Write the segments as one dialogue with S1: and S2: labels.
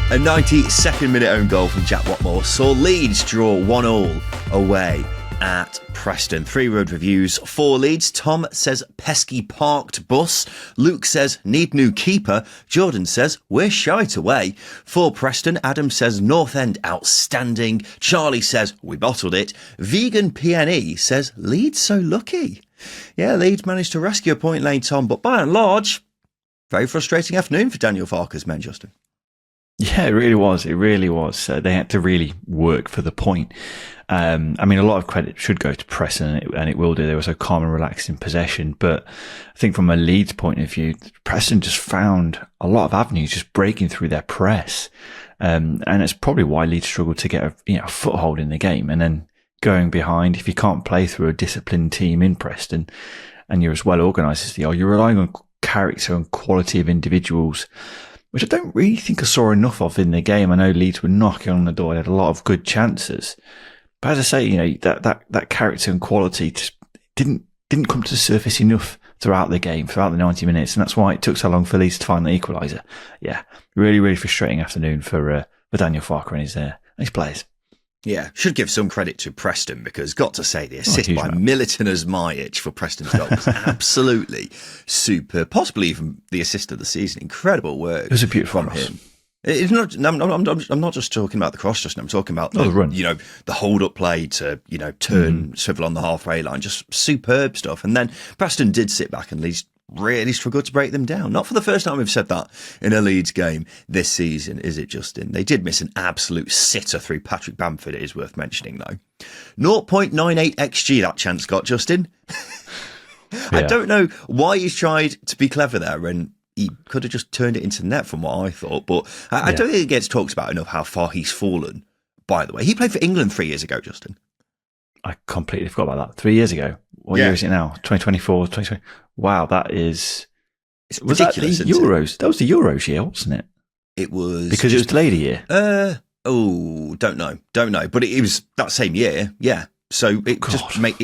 S1: A 92nd minute own goal from Jack Watmore saw Leeds draw 1-1 away at Preston. 3 word reviews for Leeds. Tom says pesky parked bus. Luke says need new keeper. Jordan says we're shite away. For Preston, Adam says North End outstanding. Charlie says we bottled it. Vegan PNE says Leeds so lucky. Yeah, Leeds managed to rescue a point lane, Tom, but by and large, very frustrating afternoon for Daniel Farke's men, Justin.
S2: Yeah, it really was. It really was. They had to really work for the point. I mean, a lot of credit should go to Preston, and it will do. They were so calm and relaxed in possession. But I think from a Leeds point of view, Preston just found a lot of avenues just breaking through their press. And it's probably why Leeds struggled to get a foothold in the game. And then going behind, if you can't play through a disciplined team in Preston and you're as well organised as they are, you're relying on character and quality of individuals, which I don't really think I saw enough of in the game. I know Leeds were knocking on the door. They had a lot of good chances. But as I say, that character and quality just didn't come to the surface enough throughout the game, throughout the 90 minutes. And that's why it took so long for Leeds to find the equaliser. Yeah, really, really frustrating afternoon for Daniel Farke and his players.
S1: Yeah, should give some credit to Preston because, got to say, the assist by Militon Asmajic for Preston's goal was absolutely superb. Possibly even the assist of the season. Incredible work.
S2: It was a beautiful
S1: from him. It's not. I'm not just talking about the cross, Justin. I'm talking about the run. The hold-up play to turn, swivel on the halfway line. Just superb stuff. And then Preston did sit back and Leeds really struggled to break them down. Not for the first time we've said that in a Leeds game this season, is it, Justin? They did miss an absolute sitter through Patrick Bamford, it is worth mentioning, though. 0.98 XG that chance got, Justin. Yeah. I don't know why he's tried to be clever there, and he could have just turned it into net from what I thought, but I don't think it gets talked about enough how far he's fallen, by the way. He played for England 3 years ago, Justin.
S2: I completely forgot about that. 3 years ago. What year is it now? 2024, 2020. Wow, that is... Was
S1: ridiculous,
S2: that the Euros? That was the Euros year, wasn't it?
S1: It was...
S2: Because it was delayed a year.
S1: Don't know. But it was that same year, yeah. So it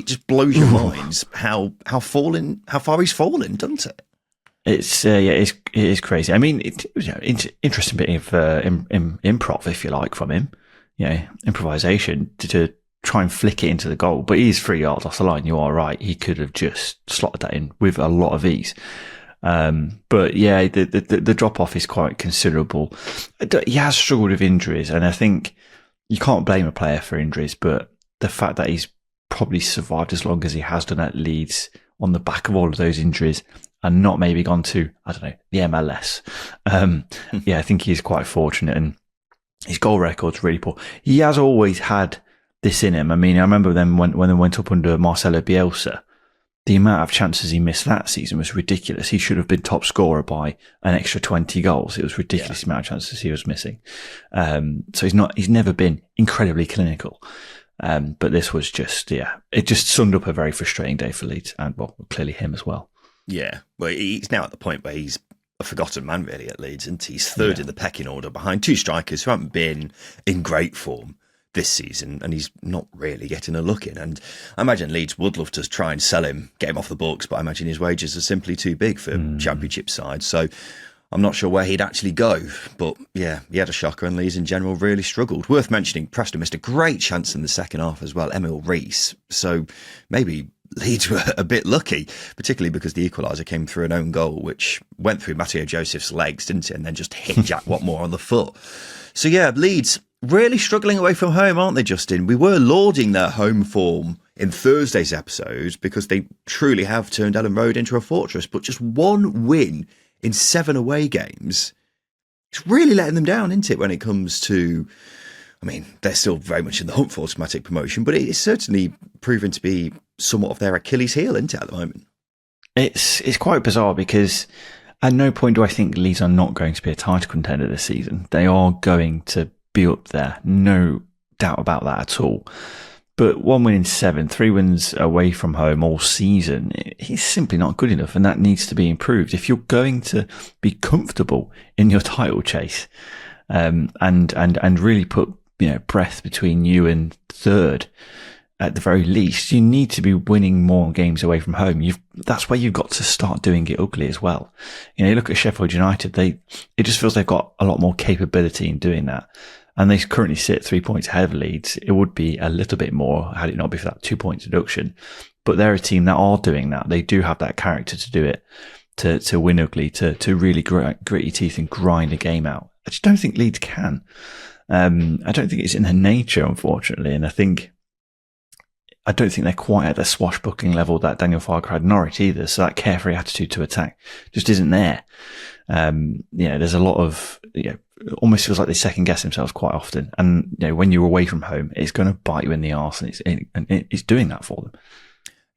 S1: just blows your minds how far he's fallen, doesn't it?
S2: It is crazy. I mean, it was interesting bit of improv, if you like, from him. Improvisation to try and flick it into the goal, but he's 3 yards off the line. You are right. He could have just slotted that in with a lot of ease. But yeah, the drop off is quite considerable. He has struggled with injuries, and I think you can't blame a player for injuries, but the fact that he's probably survived as long as he has done at Leeds on the back of all of those injuries and not maybe gone to, I don't know, the MLS. I think he's quite fortunate, and his goal record's really poor. He has always had this in him. I mean, I remember them when they went up under Marcelo Bielsa, the amount of chances he missed that season was ridiculous. He should have been top scorer by an extra 20 goals. It was ridiculous the amount of chances he was missing. So he's never been incredibly clinical. But this was just, it just summed up a very frustrating day for Leeds and, well, clearly him as well.
S1: Yeah. Well, he's now at the point where he's a forgotten man really at Leeds, and he's third in the pecking order behind 2 strikers who haven't been in great form this season, and he's not really getting a look in. And I imagine Leeds would love to try and sell him, get him off the books, but I imagine his wages are simply too big for championship sides. So I'm not sure where he'd actually go. But yeah, he had a shocker, and Leeds in general really struggled. Worth mentioning, Preston missed a great chance in the second half as well, Emil Rees. So maybe Leeds were a bit lucky, particularly because the equaliser came through an own goal, which went through Matteo Joseph's legs, didn't it? And then just hit Jack Watmore on the foot. So yeah, Leeds really struggling away from home, aren't they, Justin? We were lauding their home form in Thursday's episode because they truly have turned Ellen Road into a fortress, but just 1 win in 7 away games, it's really letting them down, isn't it, when it comes to... I mean, they're still very much in the hunt for automatic promotion, but it's certainly proven to be somewhat of their Achilles heel, isn't it, at the moment?
S2: It's quite bizarre because at no point do I think Leeds are not going to be a title contender this season. They are going to be up there, no doubt about that at all. But 1 win in 7, 3 wins away from home all season, it's simply not good enough, and that needs to be improved. If you're going to be comfortable in your title chase, and really put breath between you and third, at the very least, you need to be winning more games away from home. That's where you've got to start doing it ugly as well. You look at Sheffield United, it just feels they've got a lot more capability in doing that. And they currently sit 3 points ahead of Leeds. It would be a little bit more had it not be for that 2 point deduction. But they're a team that are doing that. They do have that character to do it, to win ugly, to really grit your teeth and grind a game out. I just don't think Leeds can. I don't think it's in their nature, unfortunately. And I don't think they're quite at the swashbuckling level that Daniel Farke had Norwich either. So that carefree attitude to attack just isn't there. There's a lot of, almost feels like they second guess themselves quite often. And, when you're away from home, it's going to bite you in the arse, and it's doing that for them.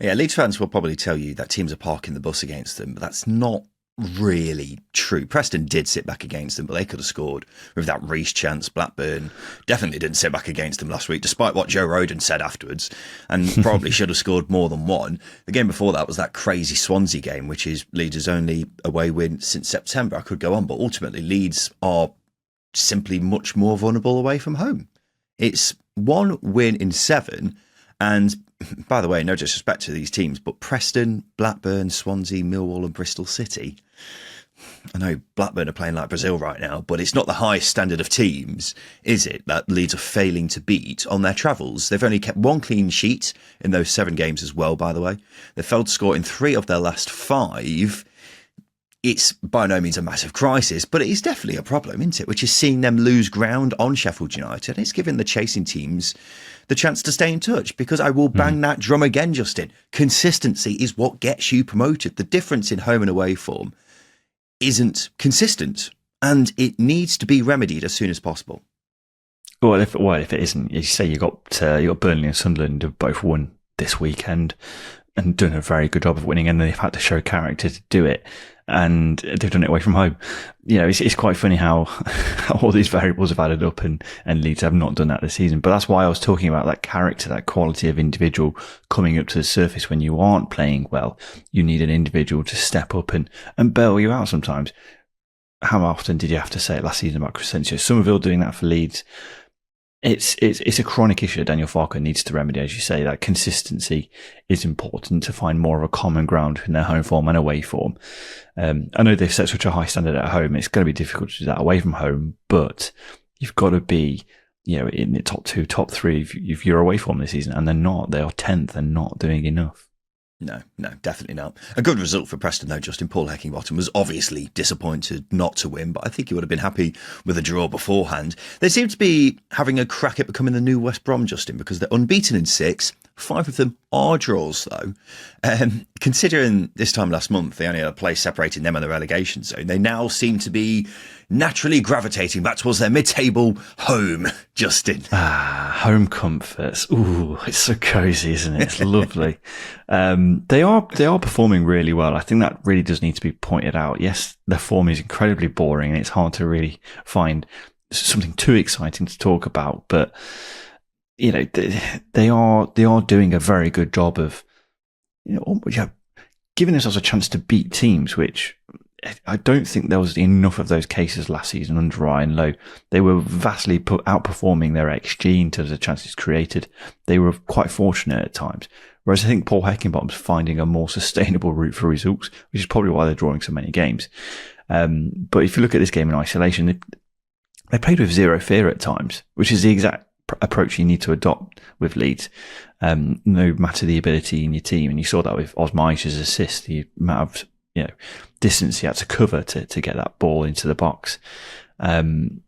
S1: Yeah, Leeds fans will probably tell you that teams are parking the bus against them, but that's not really true. Preston did sit back against them, but they could have scored with that Reece chance. Blackburn definitely didn't sit back against them last week, despite what Joe Rodon said afterwards, and probably should have scored more than one. The game before that was that crazy Swansea game, which is Leeds' only away win since September. I could go on, but ultimately Leeds are simply much more vulnerable away from home. It's 1 win in 7, and by the way, no disrespect to these teams, but Preston, Blackburn, Swansea, Millwall and Bristol City, I know Blackburn are playing like Brazil right now, but it's not the highest standard of teams, is it, that Leeds are failing to beat on their travels? They've only kept 1 clean sheet in those 7 games as well, by the way. They've failed to score in 3 of their last 5. It's by no means a massive crisis, but it is definitely a problem, isn't it? Which is seeing them lose ground on Sheffield United. It's giving the chasing teams the chance to stay in touch, because I will bang that drum again, Justin. Consistency is what gets you promoted. The difference in home and away form isn't consistent, and it needs to be remedied as soon as possible.
S2: Well, if it isn't, you say you got Burnley and Sunderland have both won this weekend and done a very good job of winning, and they've had to show character to do it. And they've done it away from home. It's quite funny how all these variables have added up, and Leeds have not done that this season. But that's why I was talking about that character, that quality of individual coming up to the surface when you aren't playing well. You need an individual to step up and bail you out sometimes. How often did you have to say it last season about Crescencio? Somerville doing that for Leeds. It's a chronic issue that Daniel Farke needs to remedy, as you say. That consistency is important to find more of a common ground in their home form and away form. I know they've set such a high standard at home. It's going to be difficult to do that away from home, but you've got to be, in the top 2, top 3 if you're away from this season, and they're not. They are 10th and not doing enough.
S1: No, definitely not. A good result for Preston, though, Justin. Paul Heckingbottom was obviously disappointed not to win, but I think he would have been happy with a draw beforehand. They seem to be having a crack at becoming the new West Brom, Justin, because they're unbeaten in 6. 5 of them are draws, though. Considering this time last month, they only had a place separating them and the relegation zone, they now seem to be naturally gravitating back towards their mid-table home, Justin.
S2: Home comforts. Ooh, it's so cosy, isn't it? It's lovely. They are performing really well. I think that really does need to be pointed out. Yes, their form is incredibly boring, and it's hard to really find something too exciting to talk about, but they are doing a very good job of giving themselves a chance to beat teams, which I don't think there was enough of those cases last season under Ryan Lowe. They were vastly outperforming their XG in terms of chances created. They were quite fortunate at times. Whereas I think Paul Heckingbottom's finding a more sustainable route for results, which is probably why they're drawing so many games. But if you look at this game in isolation, they played with zero fear at times, which is the exact approach you need to adopt with Leeds, no matter the ability in your team. And you saw that with Osmai's assist, the amount of distance he had to cover to get that ball into the box. And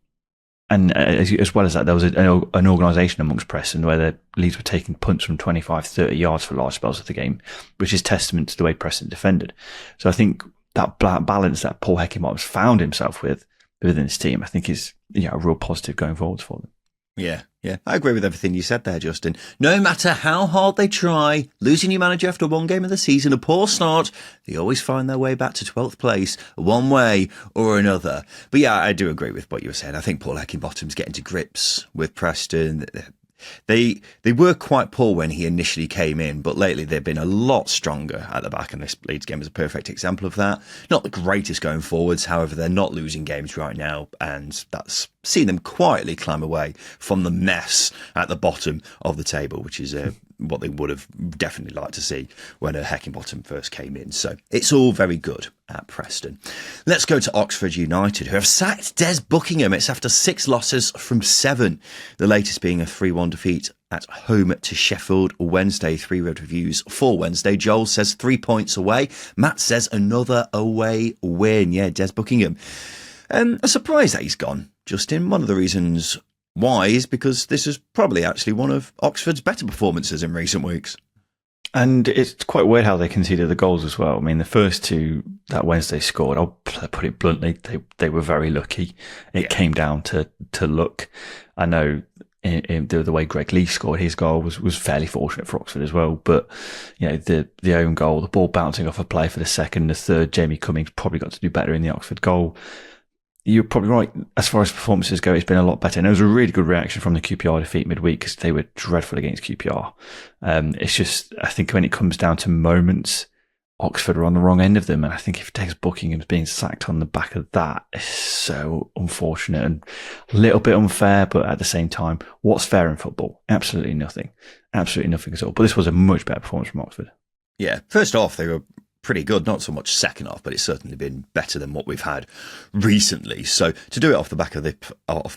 S2: as well as that, there was an organisation amongst Preston where the Leeds were taking punts from 25, 30 yards for large spells of the game, which is testament to the way Preston defended. So I think that balance that Paul Heckingbottom's found himself within his team, I think is a real positive going forwards for them.
S1: Yeah. I agree with everything you said there, Justin. No matter how hard they try, losing your manager after 1 game of the season, a poor start, they always find their way back to 12th place, one way or another. But yeah, I do agree with what you were saying. I think Paul Heckingbottom's getting to grips with Preston. They were quite poor when he initially came in, but lately they've been a lot stronger at the back, and this Leeds game is a perfect example of that. Not the greatest going forwards, however, they're not losing games right now, and that's seen them quietly climb away from the mess at the bottom of the table, which is what they would have definitely liked to see when Heckingbottom first came in. So it's all very good at Preston. Let's go to Oxford United, who have sacked Des Buckingham. It's after 6 losses from 7, the latest being a 3-1 defeat at home to Sheffield Wednesday. 3 red reviews for Wednesday. Joel says 3 points away. Matt says another away win. Yeah, Des Buckingham. A surprise that he's gone, Justin. One of the reasons why is because this is probably actually one of Oxford's better performances in recent weeks.
S2: And it's quite weird how they conceded the goals as well. I mean, the first 2 that Wednesday scored, I'll put it bluntly, they were very lucky. It came down to luck. I know in the way Greg Lee scored his goal was fairly fortunate for Oxford as well. But the own goal, the ball bouncing off a play for the second, the third, Jamie Cummings probably got to do better in the Oxford goal. You're probably right. As far as performances go, it's been a lot better. And there was a really good reaction from the QPR defeat midweek because they were dreadful against QPR. It's just, I think when it comes down to moments, Oxford are on the wrong end of them. And I think if Des Buckingham's being sacked on the back of that, it's so unfortunate and a little bit unfair. But at the same time, what's fair in football? Absolutely nothing. Absolutely nothing at all. But this was a much better performance from Oxford.
S1: Yeah. First off, they were pretty good, not so much second half, but it's certainly been better than what we've had recently. So to do it off the back of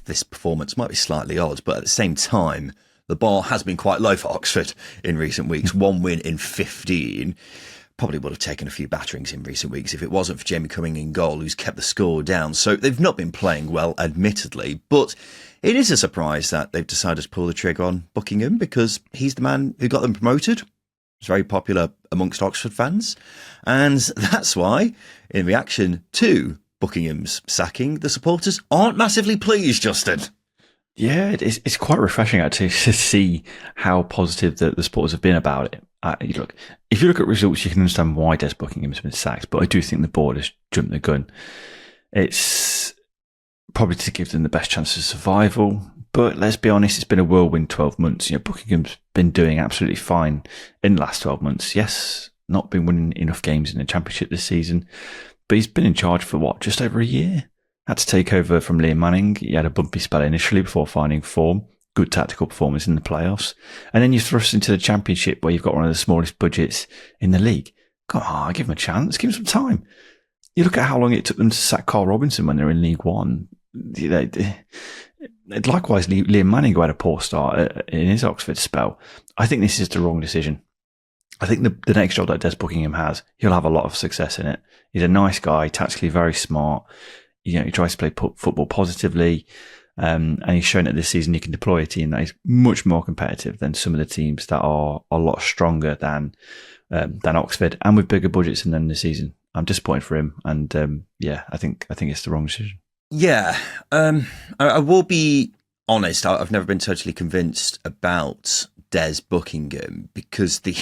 S1: this performance might be slightly odd, but at the same time, the bar has been quite low for Oxford in recent weeks. 1 win in 15. Probably would have taken a few batterings in recent weeks if it wasn't for Jamie Cumming in goal, who's kept the score down. So they've not been playing well, admittedly, but it is a surprise that they've decided to pull the trigger on Buckingham because he's the man who got them promoted. It's very popular amongst Oxford fans. And that's why, in reaction to Buckingham's sacking, the supporters aren't massively pleased, Justin.
S2: Yeah, it's quite refreshing actually to see how positive the supporters have been about it. Look, if you look at results, you can understand why Des Buckingham's been sacked, but I do think the board has jumped the gun. It's probably to give them the best chance of survival. But let's be honest, it's been a whirlwind 12 months. Buckingham's been doing absolutely fine in the last 12 months. Yes, not been winning enough games in the Championship this season, but he's been in charge for just over a year. Had to take over from Liam Manning. He had a bumpy spell initially before finding form. Good tactical performance in the playoffs. And then you thrust into the Championship where you've got one of the smallest budgets in the league. Come on, give him a chance. Give him some time. You look at how long it took them to sack Carl Robinson when they were in League One. Likewise, Liam Manning, who had a poor start in his Oxford spell. I think this is the wrong decision. I think the next job that Des Buckingham has, he'll have a lot of success in it. He's a nice guy, tactically very smart. He tries to play football positively. And he's shown that this season he can deploy a team that is much more competitive than some of the teams that are a lot stronger than Oxford and with bigger budgets than them this season. I'm disappointed for him. And I think it's the wrong decision.
S1: Yeah, I will be honest. I've never been totally convinced about Des Buckingham because the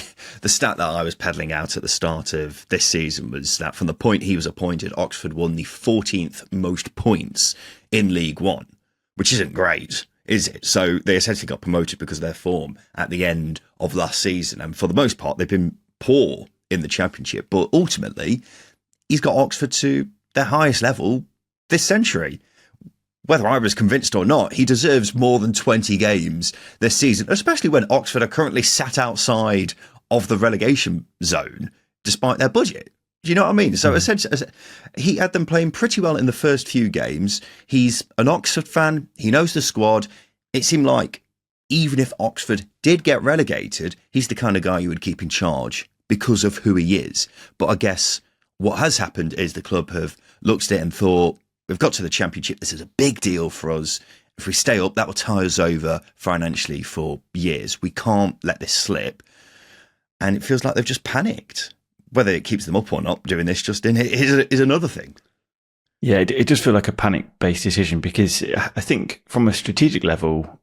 S1: stat that I was peddling out at the start of this season was that from the point he was appointed, Oxford won the 14th most points in League One, which isn't great, is it? So they essentially got promoted because of their form at the end of last season, and for the most part, they've been poor in the Championship. But ultimately, he's got Oxford to their highest level this century. Whether I was convinced or not, he deserves more than 20 games this season, especially when Oxford are currently sat outside of the relegation zone, despite their budget. Do you know what I mean? So essentially, he had them playing pretty well in the first few games. He's an Oxford fan. He knows the squad. It seemed like even if Oxford did get relegated, he's the kind of guy you would keep in charge because of who he is. But I guess what has happened is the club have looked at it and thought, we've got to the Championship. This is a big deal for us. If we stay up, that will tie us over financially for years. We can't let this slip. And it feels like they've just panicked. Whether it keeps them up or not doing this, Justin, is another thing.
S2: Yeah, it does feel like a panic-based decision because I think from a strategic level,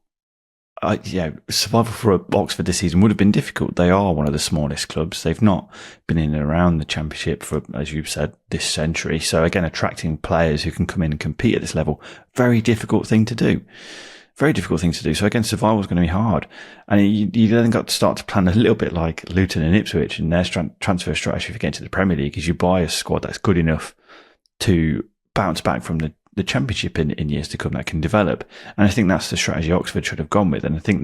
S2: survival for Oxford this season would have been difficult. They are one of the smallest clubs. They've not been in and around the Championship for, as you've said, this century. So again, attracting players who can come in and compete at this level, very difficult thing to do. Very difficult thing to do. So again, survival is going to be hard. And you then got to start to plan a little bit like Luton and Ipswich and their transfer strategy for getting to the Premier League is you buy a squad that's good enough to bounce back from the Championship in years to come that can develop. And I think that's the strategy Oxford should have gone with. And I think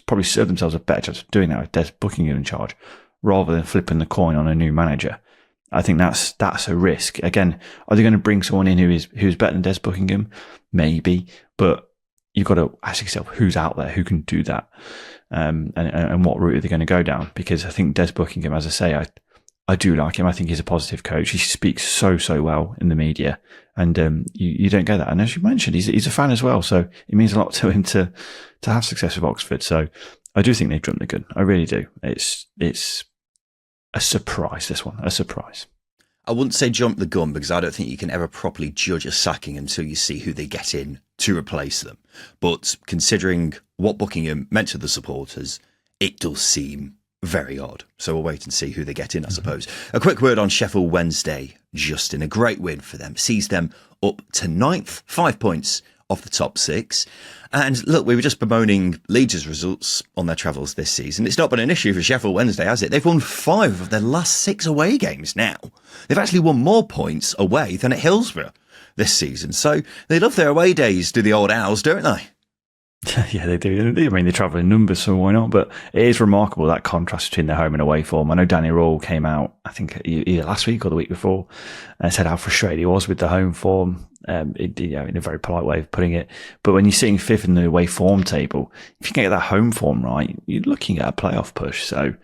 S2: probably serve themselves a better chance of doing that with Des Buckingham in charge, rather than flipping the coin on a new manager. I think that's a risk. Again, are they going to bring someone in who's better than Des Buckingham? Maybe, but you've got to ask yourself who's out there who can do that, and what route are they going to go down? Because I think Des Buckingham, as I say, I do like him. I think he's a positive coach. He speaks so well in the media, and you don't get that. And as you mentioned, he's a fan as well, so it means a lot to him to have success with Oxford. So I do think they've jumped the gun. I really do. It's a surprise. This one, a surprise.
S1: I wouldn't say jump the gun, because I don't think you can ever properly judge a sacking until you see who they get in to replace them. But considering what Buckingham meant to the supporters, it does seem very odd. So we'll wait and see who they get in, I suppose. A quick word on Sheffield Wednesday, Justin. A great win for them. Sees them up to 9th, 5 points off the top 6. And look, we were just bemoaning Leeds' results on their travels this season. It's not been an issue for Sheffield Wednesday, has it? They've won 5 of their last 6 away games now. They've actually won more points away than at Hillsborough this season. So they love their away days, do the old Owls, don't they?
S2: Yeah, they do. I mean, they travel in numbers, so why not? But it is remarkable, that contrast between their home and away form. I know Danny Rall came out, I think, either last week or the week before, and said how frustrated he was with the home form, in a very polite way of putting it. But when you're sitting 5th in the away form table, if you can get that home form right, you're looking at a playoff push. So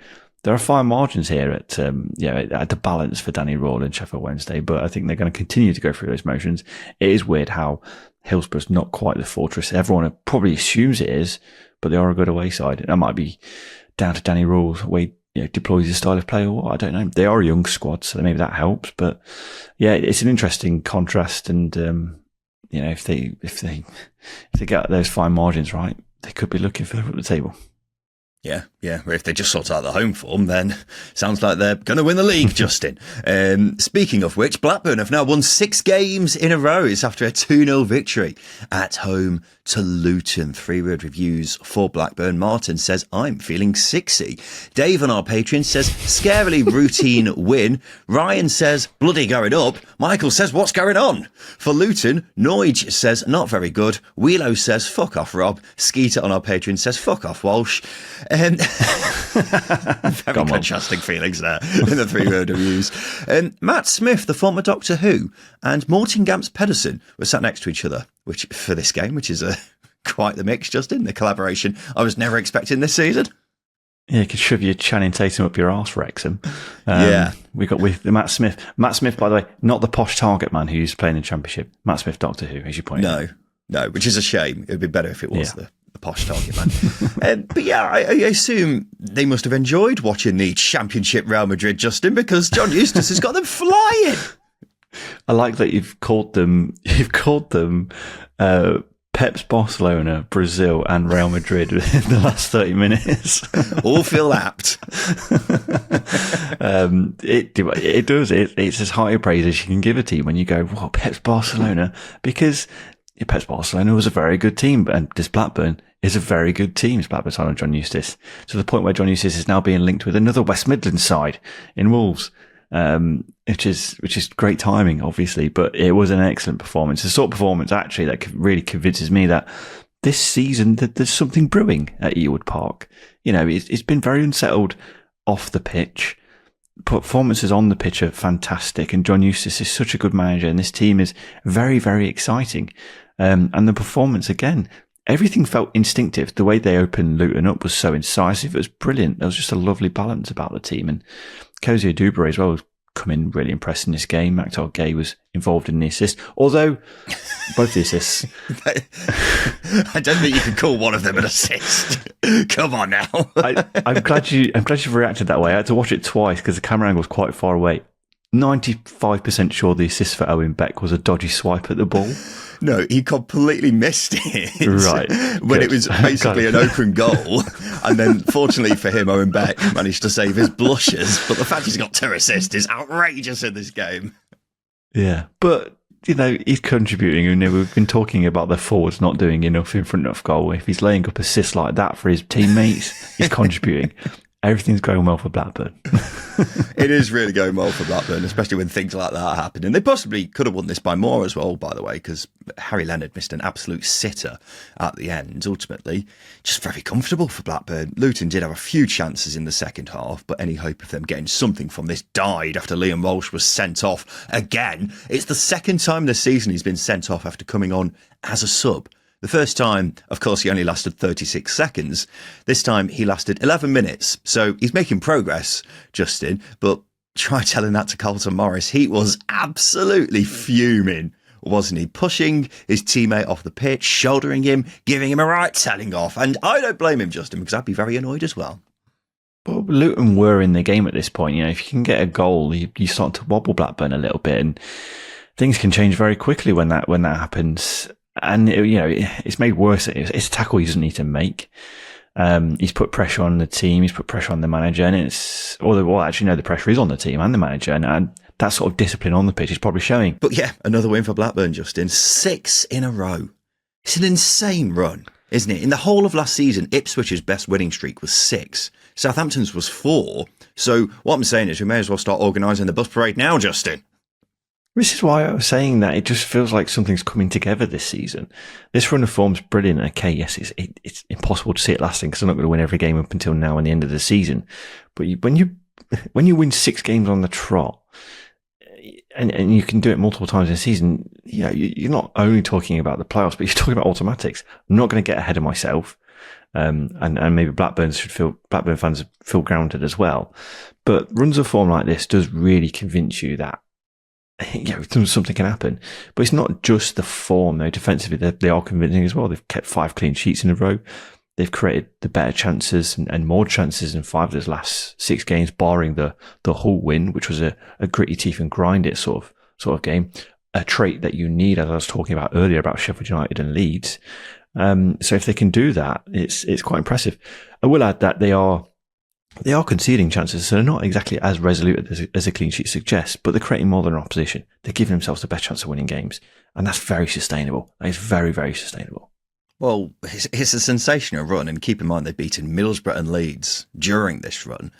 S2: there are fine margins here at the balance for Danny Rall and Sheffield Wednesday, but I think they're going to continue to go through those motions. It is weird how Hillsborough's not quite the fortress everyone probably assumes it is, but they are a good away side. That might be down to Danny Rawls, way deploys his style of play or what, I don't know. They are a young squad, so maybe that helps. But yeah, it's an interesting contrast, and if they get those fine margins right, they could be looking further up the table.
S1: Yeah. If they just sort out the home form, then sounds like they're going to win the league, Justin. Speaking of which, Blackburn have now won 6 games in a row. It's after a 2-0 victory at home to Luton. 3-word reviews for Blackburn. Martin says, I'm feeling 60. Dave on our Patreon says, scarily routine win. Ryan says, bloody going up. Michael says, what's going on? For Luton, Norwich says, not very good. Wheelo says, fuck off, Rob. Skeeter on our Patreon says, fuck off, Walsh. Very contrasting feelings there in the 3-word reviews. Matt Smith, the former Doctor Who, and Morten Gamps Pedersen were sat next to each other for this game, which is quite the mix, Justin. The collaboration I was never expecting this season.
S2: Yeah, you could shove your Channing Tatum up your arse, Wrexham. We got with Matt Smith. Matt Smith, by the way, not the posh target man who's playing in the Championship. Matt Smith, Doctor Who, as you pointed out.
S1: No, which is a shame. It'd be better if it was the posh target man. But yeah, I assume they must have enjoyed watching the Championship Real Madrid, Justin, because John Eustace has got them flying.
S2: I like that you've called them Pep's Barcelona, Brazil, and Real Madrid in the last 30 minutes.
S1: All feel apt.
S2: It does. It's as high a praise as you can give a team when you go, "Well, Pep's Barcelona," because Pep's Barcelona was a very good team, and this Blackburn is a very good team. It's Blackburn's on John Eustace, to the point where John Eustace is now being linked with another West Midlands side in Wolves. Which is great timing, obviously, but it was an excellent performance. The sort of performance actually that really convinces me that this season that there's something brewing at Ewood Park. It's been very unsettled off the pitch. Performances on the pitch are fantastic, and John Eustace is such a good manager, and this team is very, very exciting. And the performance again, everything felt instinctive. The way they opened Luton up was so incisive. It was brilliant. There was just a lovely balance about the team. And Kozia Dubre as well has come in really impressed in this game. Akhtar Gay was involved in the assist, although both the assists.
S1: I don't think you can call one of them an assist. Come on now.
S2: I'm glad you've reacted that way. I had to watch it twice because the camera angle was quite far away. 95% sure the assist for Owen Beck was a dodgy swipe at the ball.
S1: No, he completely missed it.
S2: Right.
S1: When
S2: Good.
S1: It was basically an open goal. And then, fortunately for him, Owen Beck managed to save his blushes. But the fact he's got 2 assists is outrageous in this game.
S2: Yeah. But, he's contributing. We've been talking about the forwards not doing enough in front of goal. If he's laying up assists like that for his teammates, he's contributing. Everything's going well for Blackburn.
S1: It is really going well for Blackburn, especially when things like that are happening. They possibly could have won this by more as well, by the way, because Harry Leonard missed an absolute sitter at the end. Ultimately, just very comfortable for Blackburn. Luton did have a few chances in the second half, but any hope of them getting something from this died after Liam Walsh was sent off again. It's the second time this season he's been sent off after coming on as a sub. The first time, of course, he only lasted 36 seconds. This time, he lasted 11 minutes. So he's making progress, Justin, but try telling that to Carlton Morris. He was absolutely fuming, wasn't he? Pushing his teammate off the pitch, shouldering him, giving him a right telling off. And I don't blame him, Justin, because I'd be very annoyed as well.
S2: Well, Luton were in the game at this point. You know, if you can get a goal, you start to wobble Blackburn a little bit, and things can change very quickly when that happens. And, it's made worse. It's a tackle he doesn't need to make. He's put pressure on the team. He's put pressure on the manager. And the pressure is on the team and the manager. And that sort of discipline on the pitch is probably showing.
S1: But yeah, another win for Blackburn, Justin. 6 in a row. It's an insane run, isn't it? In the whole of last season, Ipswich's best winning streak was 6. Southampton's was 4. So what I'm saying is we may as well start organising the bus parade now, Justin.
S2: This is why I was saying that it just feels like something's coming together this season. This run of form's brilliant. Okay, yes, it's impossible to see it lasting because they're not going to win every game up until now and the end of the season. But when you win 6 games on the trot, and you can do it multiple times in a season, you're not only talking about the playoffs, but you're talking about automatics. I'm not going to get ahead of myself, and maybe Blackburn fans feel grounded as well. But runs of form like this does really convince you that something can happen. But it's not just the form, though. Defensively, they are convincing as well. They've kept 5 clean sheets in a row. They've created the better chances and more chances in 5 of those last 6 games, barring the Hull win, which was a gritty teeth and grind it sort of game. A trait that you need, as I was talking about earlier about Sheffield United and Leeds. So if they can do that, it's quite impressive. I will add that they are conceding chances, so they're not exactly as resolute as a clean sheet suggests, but they're creating more than an opposition. They're giving themselves the best chance of winning games, and that's very sustainable. That is very, very sustainable.
S1: Well, it's a sensational run, and keep in mind they've beaten Middlesbrough and Leeds during this run.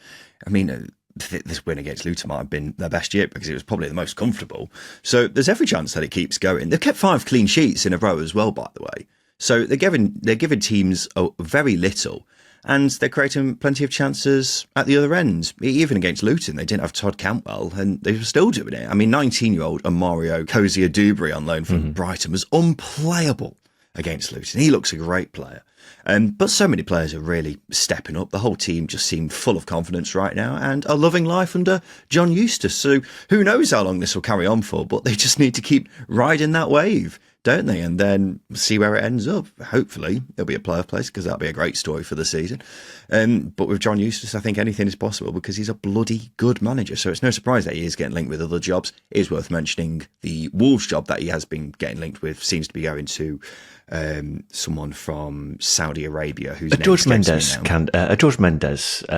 S1: I mean, this win against Luton might have been their best yet because it was probably the most comfortable. So there's every chance that it keeps going. They've kept 5 clean sheets in a row as well, by the way. So they're giving teams very little. And they're creating plenty of chances at the other end. Even against Luton, they didn't have Todd Cantwell, and they were still doing it. I mean, 19-year-old Mario Cozier-Dubry on loan from Brighton was unplayable against Luton. He looks a great player. But so many players are really stepping up. The whole team just seem full of confidence right now and are loving life under John Eustace. So who knows how long this will carry on for, but they just need to keep riding that wave, don't they? And then see where it ends up. Hopefully there'll be a playoff place because that'll be a great story for the season. But with John Eustace, I think anything is possible because he's a bloody good manager. So it's no surprise that he is getting linked with other jobs. It is worth mentioning the Wolves job that he has been getting linked with seems to be going to someone from Saudi Arabia who's
S2: a George Mendes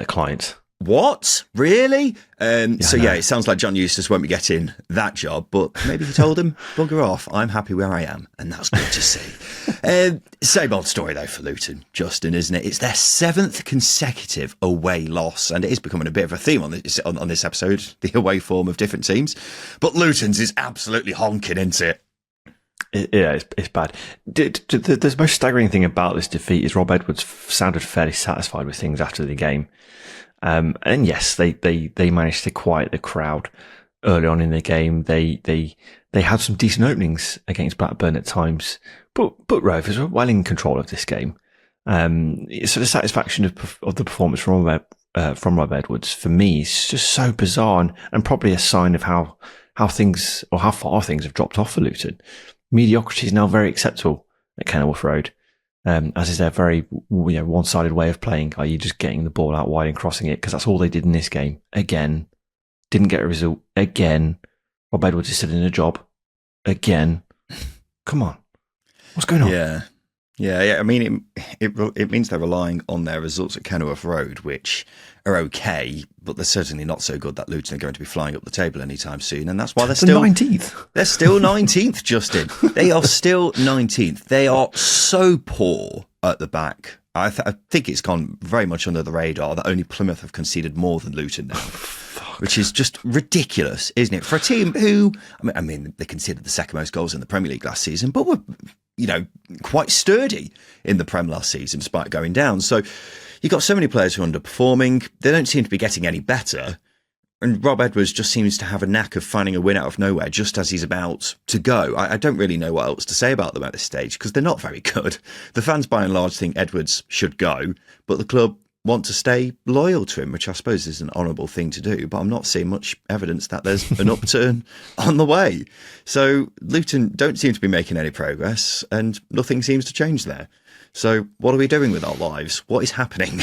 S2: client.
S1: What? Really? So it sounds like John Eustace won't be getting that job, but maybe he told him, bugger off, I'm happy where I am, and that's good to see. Same old story, though, for Luton, Justin, isn't it? It's their 7th consecutive away loss, and it is becoming a bit of a theme on this episode, the away form of different teams. But Luton's is absolutely honking, isn't it?
S2: It's bad. The most staggering thing about this defeat is Rob Edwards sounded fairly satisfied with things after the game. And yes, they managed to quiet the crowd early on in the game. They had some decent openings against Blackburn at times, but Rovers were well in control of this game. So the satisfaction of the performance from Rob Edwards for me is just so bizarre and probably a sign of how things or how far things have dropped off for Luton. Mediocrity is now very acceptable at Kenilworth Road. As is their very one-sided way of playing. Are you just getting the ball out wide and crossing it? Because that's all they did in this game. Again, didn't get a result. Again, Rob Edwards is still in a job. Again, come on, what's going on?
S1: Yeah. I mean, it means they're relying on their results at Kenilworth Road, which are okay, but they're certainly not so good that Luton are going to be flying up the table anytime soon, and that's why they're still
S2: 19th.
S1: They're still 19th, Justin. They are still 19th. They are so poor at the back. I think it's gone very much under the radar that only Plymouth have conceded more than Luton now, which is just ridiculous, isn't it? For a team who, I mean, they conceded the second most goals in the Premier League last season, but were, quite sturdy in the Prem last season despite going down. So you've got so many players who are underperforming. They don't seem to be getting any better. And Rob Edwards just seems to have a knack of finding a win out of nowhere just as he's about to go. I don't really know what else to say about them at this stage because they're not very good. The fans, by and large, think Edwards should go, but the club want to stay loyal to him, which I suppose is an honourable thing to do. But I'm not seeing much evidence that there's an upturn on the way. So Luton don't seem to be making any progress and nothing seems to change there. So what are we doing with our lives? What is happening?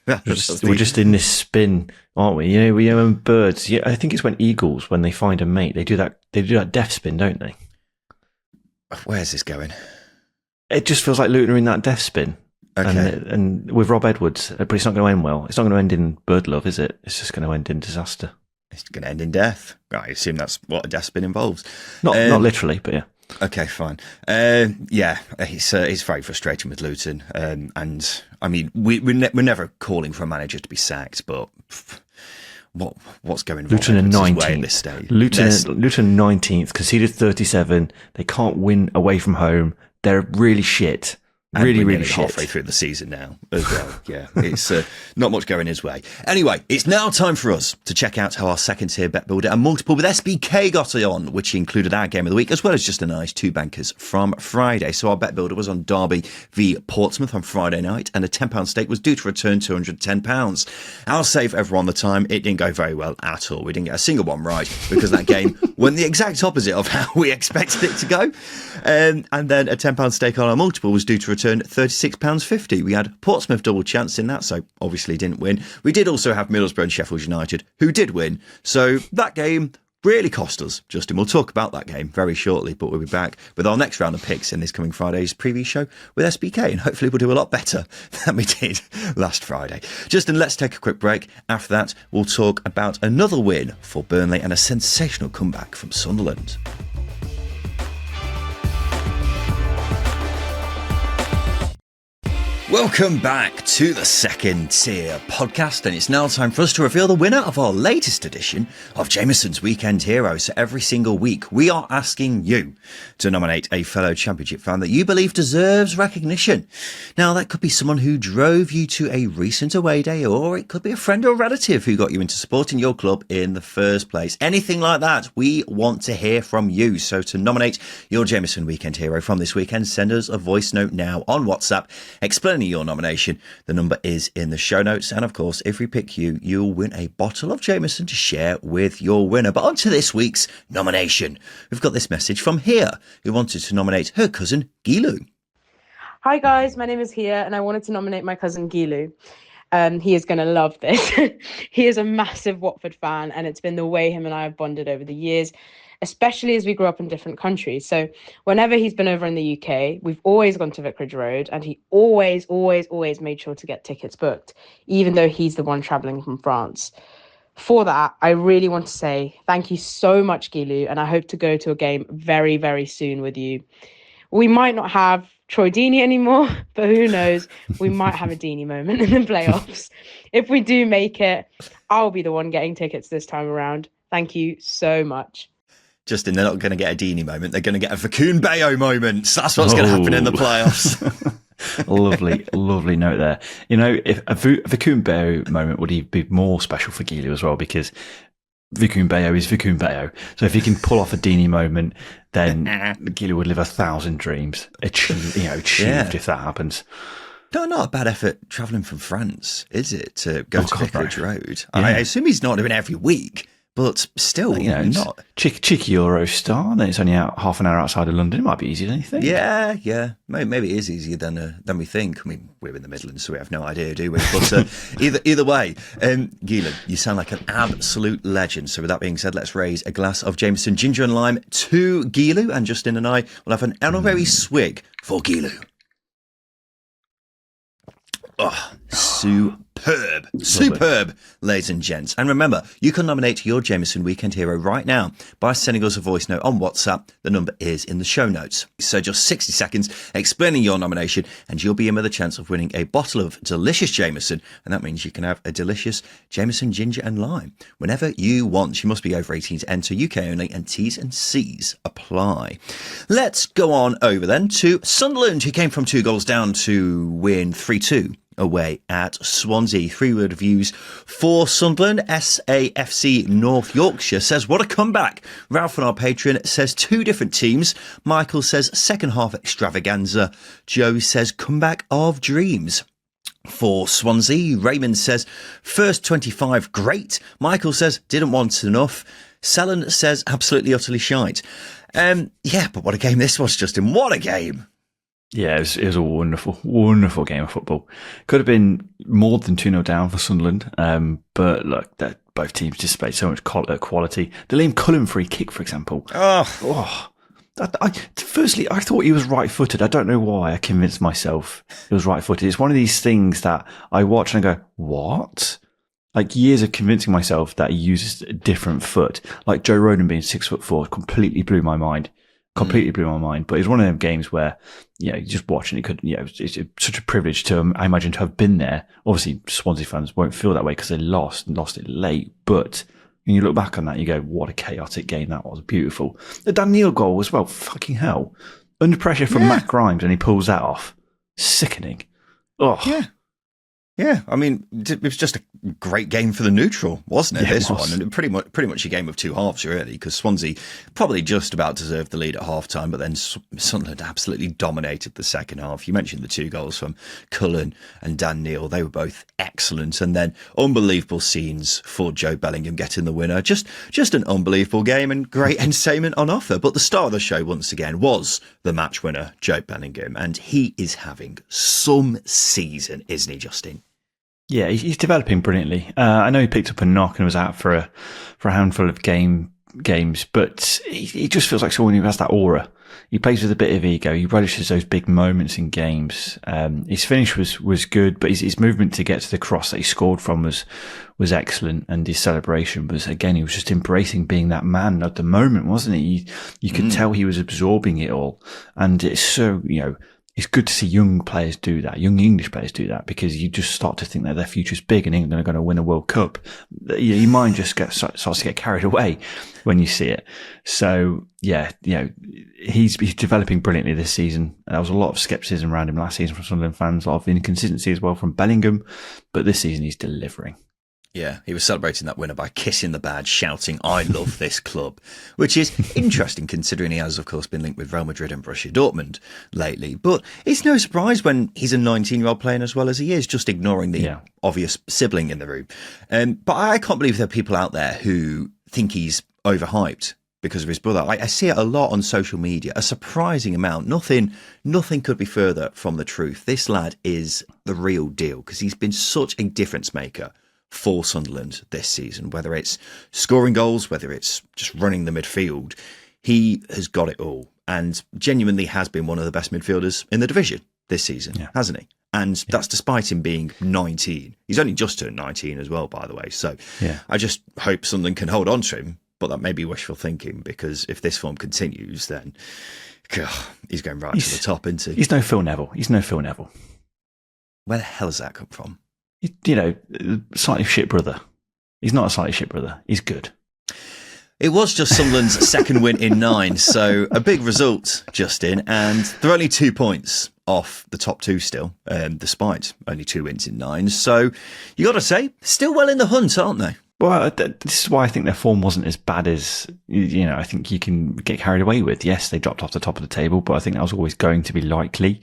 S2: We're just in this spin, aren't we? When birds. Yeah, I think it's when eagles, when they find a mate, they do that death spin, don't they?
S1: Where's this going?
S2: It just feels like Luton are in that death spin.
S1: Okay.
S2: And with Rob Edwards, but it's not going to end well. It's not going to end in bird love, is it? It's just going to end in disaster.
S1: It's going to end in death. I assume that's what a death spin involves.
S2: Not literally, but yeah.
S1: Okay, fine. It's very frustrating with Luton. And I mean, we're never calling for a manager to be sacked, but what's going wrong
S2: Luton in 19th
S1: at this stage?
S2: Luton 19th, conceded 37. They can't win away from home. They're really shit. Really shit.
S1: Halfway through the season now as well. Yeah, it's not much going his way. Anyway, it's now time for us to check out how our second tier bet builder and multiple with SBK got on, which included our game of the week, as well as just a nice two bankers from Friday. So our bet builder was on Derby v Portsmouth on Friday night, and a £10 stake was due to return £210. I'll save everyone the time. It didn't go very well at all. We didn't get a single one right because that game went the exact opposite of how we expected it to go. And then a £10 stake on our multiple was due to return £36.50. We had Portsmouth double chance in that, so obviously didn't win. We did also have Middlesbrough and Sheffield United, who did win. So that game really cost us, Justin. We'll talk about that game very shortly, but we'll be back with our next round of picks in this coming Friday's preview show with SBK, and hopefully we'll do a lot better than we did last Friday. Justin, let's take a quick break. After that, we'll talk about another win for Burnley and a sensational comeback from Sunderland. Welcome back to the Second Tier podcast, and it's now time for us to reveal the winner of our latest edition of Jameson's Weekend Hero. So every single week we are asking you to nominate a fellow Championship fan that you believe deserves recognition. Now that could be someone who drove you to a recent away day, or it could be a friend or relative who got you into supporting your club in the first place. Anything like that, we want to hear from you. So to nominate your Jameson Weekend Hero from this weekend, send us a voice note now on WhatsApp explaining your nomination. The number is in the show notes, and of course if we pick you, you'll win a bottle of Jameson to share with your winner. But on to this week's nomination. We've got this message from Hia, who wanted to nominate her cousin Gilu.
S3: Hi guys, my name is Hia and I wanted to nominate my cousin Gilu. He is going to love this. He is a massive Watford fan, and it's been the way him and I have bonded over the years, especially as we grew up in different countries. So whenever he's been over in the UK, we've always gone to Vicarage Road, and he always made sure to get tickets booked, even though he's the one travelling from France. For that, I really want to say thank you so much, Gilu, and I hope to go to a game very, very soon with you. We might not have Troy Deeney anymore, but who knows? We might have a Deeney moment in the playoffs. If we do make it, I'll be the one getting tickets this time around. Thank you so much.
S1: Justin, they're not going to get a Deeney moment. They're going to get a Fakun Bayo moment. So that's what's going to happen in the playoffs.
S2: lovely note there. You know, if a Fakun Bayo moment would be more special for Gilu as well, because Fakun Bayo is Fakun Bayo. So if he can pull off a Deeney moment, then Gilu would live 1,000 dreams achieved if that happens.
S1: No, not a bad effort travelling from France, is it, to go to Vicarage Road?
S2: Yeah.
S1: I assume he's not doing every week, but still, not.
S2: Cheeky Eurostar, then it's only out half an hour outside of London. It might be easier than you think.
S1: Yeah. Maybe it is easier than we think. I mean, we're in the Midlands, so we have no idea, do we? But either way, Gilu, you sound like an absolute legend. So with that being said, let's raise a glass of Jameson Ginger and Lime to Gilu, and Justin and I will have an honorary swig for Gilu. Oh, Superb, ladies and gents. And remember, you can nominate your Jameson Weekend Hero right now by sending us a voice note on WhatsApp. The number is in the show notes. So just 60 seconds explaining your nomination and you'll be in with a chance of winning a bottle of delicious Jameson. And that means you can have a delicious Jameson ginger and lime whenever you want. You must be over 18 to enter, UK only, and T's and C's apply. Let's go on over then to Sunderland, who came from 2 goals down to win 3-2. Away at Swansea. 3-word reviews for Sunderland. SAFC North Yorkshire says, what a comeback. Ralph on our Patreon says 2 different teams. Michael says second half extravaganza. Joe says comeback of dreams. For Swansea, Raymond says first 25 great. Michael says didn't want enough. Selen says absolutely utterly shite. But what a game this was, Justin. What a game.
S2: Yeah, it was a wonderful game of football. Could have been more than 2-0 down for Sunderland, but look, both teams displayed so much quality. The Liam Cullen free kick, for example. Firstly, I thought he was right-footed. I don't know why I convinced myself he was right-footed. It's one of these things that I watch and I go, what? Like years of convincing myself that he uses a different foot. Like Joe Roden being 6'4" completely blew my mind. But it's one of them games where, you just watching it it's such a privilege to, I imagine, to have been there. Obviously, Swansea fans won't feel that way because they lost it late. But when you look back on that, you go, what a chaotic game that was. Beautiful. The Dan Neil goal as well. Fucking hell. Under pressure from Matt Grimes and he pulls that off. Sickening. Oh.
S1: Yeah, I mean, it was just a great game for the neutral, wasn't it?
S2: Yeah,
S1: this one, and pretty much a game of 2 halves, really, because Swansea probably just about deserved the lead at half time, but then Sunderland absolutely dominated the second half. You mentioned the 2 goals from Cullen and Dan Neil; they were both excellent, and then unbelievable scenes for Joe Bellingham getting the winner. Just an unbelievable game and great entertainment on offer. But the star of the show, once again, was the match winner, Joe Bellingham, and he is having some season, isn't he, Justin?
S2: Yeah, he's developing brilliantly. I know he picked up a knock and was out for a handful of games, but he just feels like someone who has that aura. He plays with a bit of ego. He relishes those big moments in games. His finish was good, but his movement to get to the cross that he scored from was excellent, and his celebration was, again, he was just embracing being that man at the moment, wasn't he? You could tell he was absorbing it all, and it's so, it's good to see young players do that, young English players do that, because you just start to think that their future's big and England are going to win a World Cup. Your mind just starts to get carried away when you see it. So, he's developing brilliantly this season. There was a lot of scepticism around him last season from Sunderland fans, a lot of inconsistency as well from Bellingham, but this season he's delivering.
S1: Yeah, he was celebrating that winner by kissing the badge, shouting, I love this club, which is interesting considering he has, of course, been linked with Real Madrid and Borussia Dortmund lately. But it's no surprise when he's a 19-year-old playing as well as he is, just ignoring the obvious sibling in the room. But I can't believe there are people out there who think he's overhyped because of his brother. I see it a lot on social media, a surprising amount. Nothing could be further from the truth. This lad is the real deal because he's been such a difference maker for Sunderland this season, whether it's scoring goals, whether it's just running the midfield. He has got it all and genuinely has been one of the best midfielders in the division this season, hasn't he? And that's despite him being 19. He's only just turned 19 as well, by the way. So I just hope Sunderland can hold on to him, but that may be wishful thinking because if this form continues, then he's going right to the top, isn't he?
S2: He's no Phil Neville.
S1: Where the hell has that come from?
S2: Slightly shit brother. He's not a slightly shit brother. He's good.
S1: It was just Sunderland's second win in 9, so a big result, Justin, and they're only 2 points off the top 2 still, despite only 2 wins in 9. So you got to say, still well in the hunt, aren't they?
S2: Well, this is why I think their form wasn't as bad as, I think you can get carried away with. Yes, they dropped off the top of the table, but I think that was always going to be likely.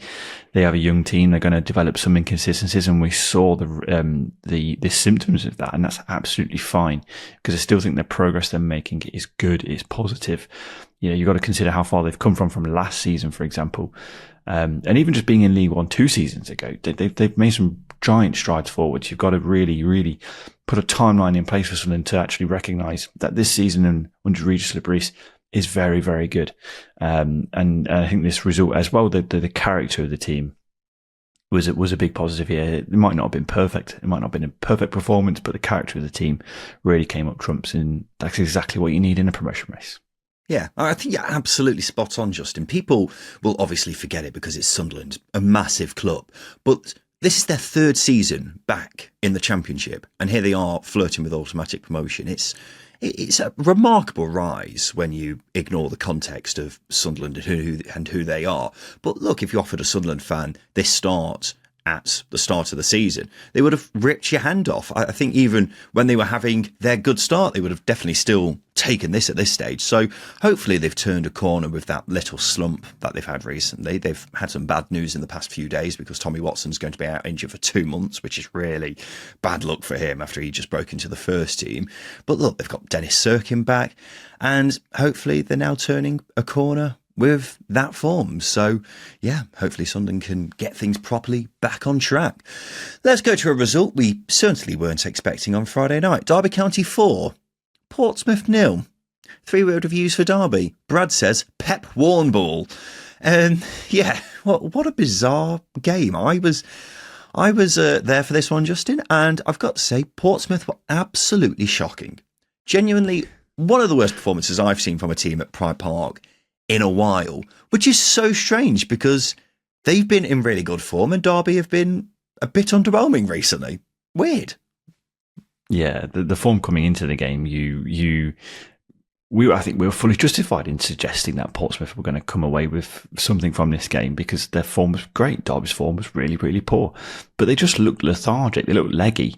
S2: They have a young team. They're going to develop some inconsistencies, and we saw the symptoms of that, and that's absolutely fine because I still think the progress they're making is good. It's positive. You've got to consider how far they've come from last season, for example. And even just being in League One 2 seasons ago, they've made some giant strides forwards. You've got to really, really put a timeline in place for Sunderland to actually recognise that this season under Regis Lebris is very, very good. And I think this result as well, the character of the team was a big positive here. It might not have been perfect. It might not have been a perfect performance, but the character of the team really came up trumps, and that's exactly what you need in a promotion race.
S1: Yeah, I think you're absolutely spot on, Justin. People will obviously forget it because it's Sunderland, a massive club, but this is their third season back in the Championship, and here they are flirting with automatic promotion. It's a remarkable rise when you ignore the context of Sunderland and who they are. But look, if you offered a Sunderland fan this start at the start of the season, they would have ripped your hand off. I think even when they were having their good start, they would have definitely still taken this at this stage. So hopefully they've turned a corner with that little slump that they've had recently. They've had some bad news in the past few days because Tommy Watson's going to be out injured for 2 months, which is really bad luck for him after he just broke into the first team. But look, they've got Dennis Sirkin back, and hopefully they're now turning a corner with that form. So, yeah, hopefully Sunderland can get things properly back on track. Let's go to a result we certainly weren't expecting on Friday night. Derby County 4, Portsmouth 0. 3-word reviews for Derby. Brad says, Pep Worn ball. Yeah, what a bizarre game. I was there for this one, Justin, and I've got to say, Portsmouth were absolutely shocking. Genuinely, one of the worst performances I've seen from a team at Pride Park in a while, which is so strange because they've been in really good form and Derby have been a bit underwhelming recently. Weird.
S2: Yeah, the form coming into the game, I think we were fully justified in suggesting that Portsmouth were going to come away with something from this game because their form was great. Derby's form was really, really poor, but they just looked lethargic. They looked leggy,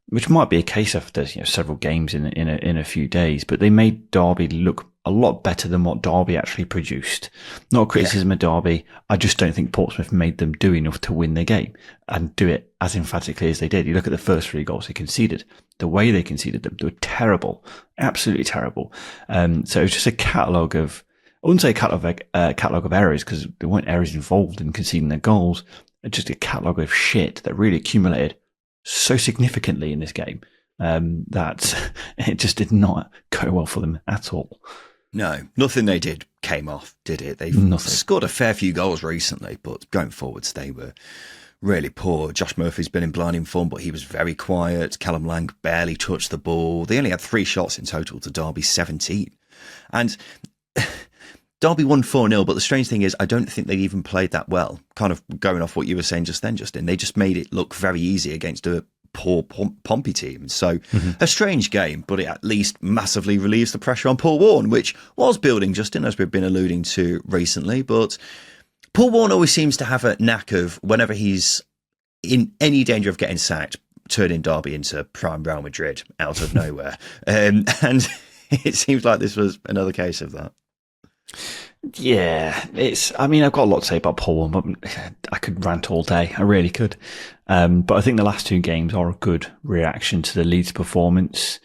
S2: which might be a case after several games in a few days. But they made Derby look a lot better than what Derby actually produced. Not a criticism of Derby. I just don't think Portsmouth made them do enough to win the game and do it as emphatically as they did. You look at the first 3 goals they conceded. The way they conceded them, they were terrible, absolutely terrible. So it was just a catalogue of, I wouldn't say a catalogue of errors because there weren't errors involved in conceding their goals. Just a catalogue of shit that really accumulated so significantly in this game that it just did not go well for them at all.
S1: No, nothing they did came off, did it? They've scored a fair few goals recently, but going forwards, they were really poor. Josh Murphy's been in blinding form, but he was very quiet. Callum Lang barely touched the ball. They only had 3 shots in total to Derby's 17. And Derby won 4-0, but the strange thing is I don't think they even played that well. Kind of going off what you were saying just then, Justin. They just made it look very easy against a poor Pompey team. So a strange game, but it at least massively relieves the pressure on Paul Warne, which was building, Justin, as we've been alluding to recently. But Paul Warne always seems to have a knack of, whenever he's in any danger of getting sacked, turning Derby into prime Real Madrid out of nowhere. And it seems like this was another case of that.
S2: Yeah, I've got a lot to say about Paul, but I could rant all day. I really could. But I think the last 2 games are a good reaction to the Leeds performance.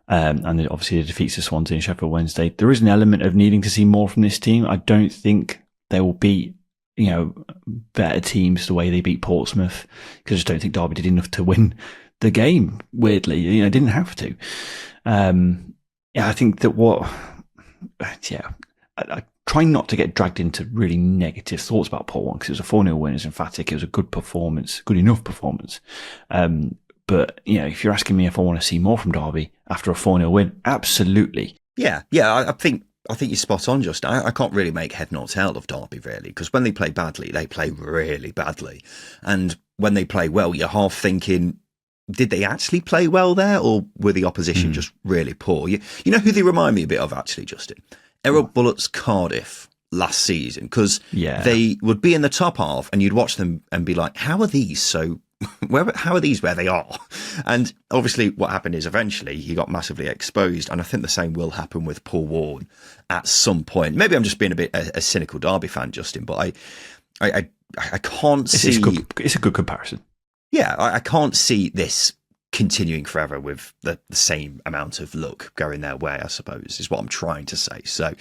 S2: And obviously the defeats to Swansea and Sheffield Wednesday. There is an element of needing to see more from this team. I don't think they will beat, better teams the way they beat Portsmouth, because I just don't think Derby did enough to win the game, weirdly. Didn't have to. I think that I try not to get dragged into really negative thoughts about Paul Warne because it was a 4-0 win. It was emphatic. It was a good performance, good enough performance. But, if you're asking me if I want to see more from Derby after a 4-0 win, absolutely.
S1: Yeah. I think you're spot on, Justin. I can't really make head nor tail of Derby, really, because when they play badly, they play really badly. And when they play well, you're half thinking, did they actually play well there, or were the opposition just really poor? You know who they remind me a bit of, actually, Justin? Errol Bullett's Cardiff last season, because they would be in the top half and you'd watch them and be like, how are these where they are? And obviously what happened is eventually he got massively exposed, and I think the same will happen with Paul Warne at some point. Maybe I'm just being a bit a cynical Derby fan, Justin, but I can't see...
S2: It's a good comparison.
S1: Yeah, I can't see this continuing forever with the same amount of luck going their way, I suppose, is what I'm trying to say. So,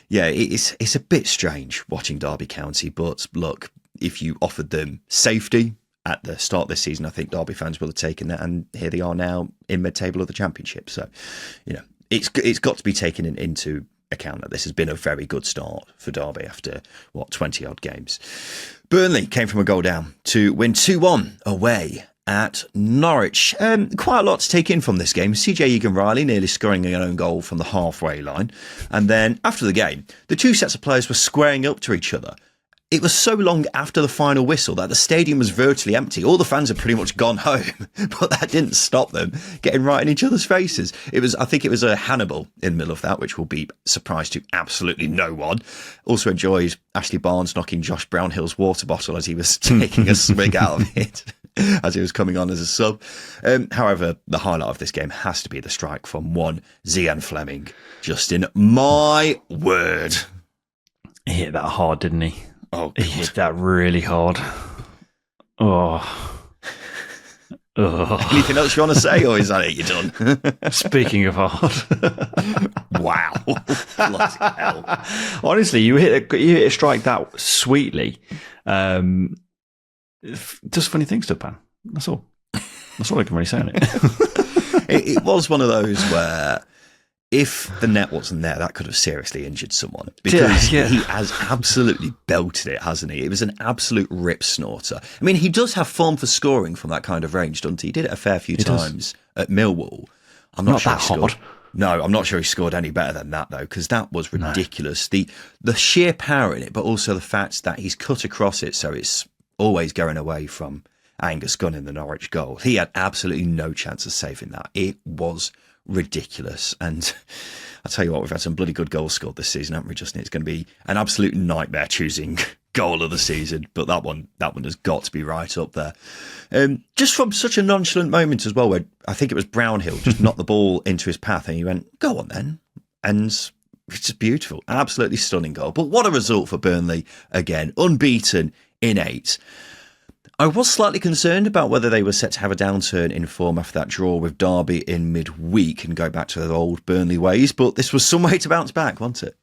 S1: yeah, it's a bit strange watching Derby County, but look, if you offered them safety at the start of this season, I think Derby fans will have taken that, and here they are now in mid-table of the Championship. So, it's got to be taken into account that this has been a very good start for Derby after, 20-odd games. Burnley came from a goal down to win 2-1 away at Norwich. Quite a lot to take in from this game. CJ Egan-Riley nearly scoring an own goal from the halfway line. And then after the game, the two sets of players were squaring up to each other. It was so long after the final whistle that the stadium was virtually empty. All the fans had pretty much gone home, but that didn't stop them getting right in each other's faces. I think it was a Hannibal in the middle of that, which will be a surprise to absolutely no one. Also enjoyed Ashley Barnes knocking Josh Brownhill's water bottle as he was taking a swig out of it as he was coming on as a sub. However, the highlight of this game has to be the strike from one Zian Fleming. Justin, my word.
S2: He hit that hard, didn't he?
S1: Oh,
S2: he hit that really hard. Oh.
S1: Anything else you want to say, or is that it? You're done?
S2: Speaking of hard.
S1: Wow. Bloody hell.
S2: Honestly, you hit a strike that sweetly. Just funny things to Pan. That's all. That's all I can really say on it.
S1: It was one of those where if the net wasn't there, that could have seriously injured someone, because he has absolutely belted it, hasn't he? It was an absolute rip snorter. I mean, he does have form for scoring from that kind of range, doesn't he? He did it a fair few times at Millwall. I'm not sure
S2: that hard.
S1: No, I'm not sure he scored any better than that, though, because that was ridiculous. No. The sheer power in it, but also the fact that he's cut across it, so it's always going away from Angus Gunn in the Norwich goal. He had absolutely no chance of saving that. It was ridiculous. And I'll tell you what, we've had some bloody good goals scored this season, haven't we, Justin? It's going to be an absolute nightmare choosing goal of the season, but that one has got to be right up there. Just from such a nonchalant moment as well, where I think it was Brownhill just knocked the ball into his path and he went, go on then. And it's just beautiful. Absolutely stunning goal. But what a result for Burnley again, unbeaten in 8. I was slightly concerned about whether they were set to have a downturn in form after that draw with Derby in midweek and go back to their old Burnley ways, but this was some way to bounce back, wasn't it?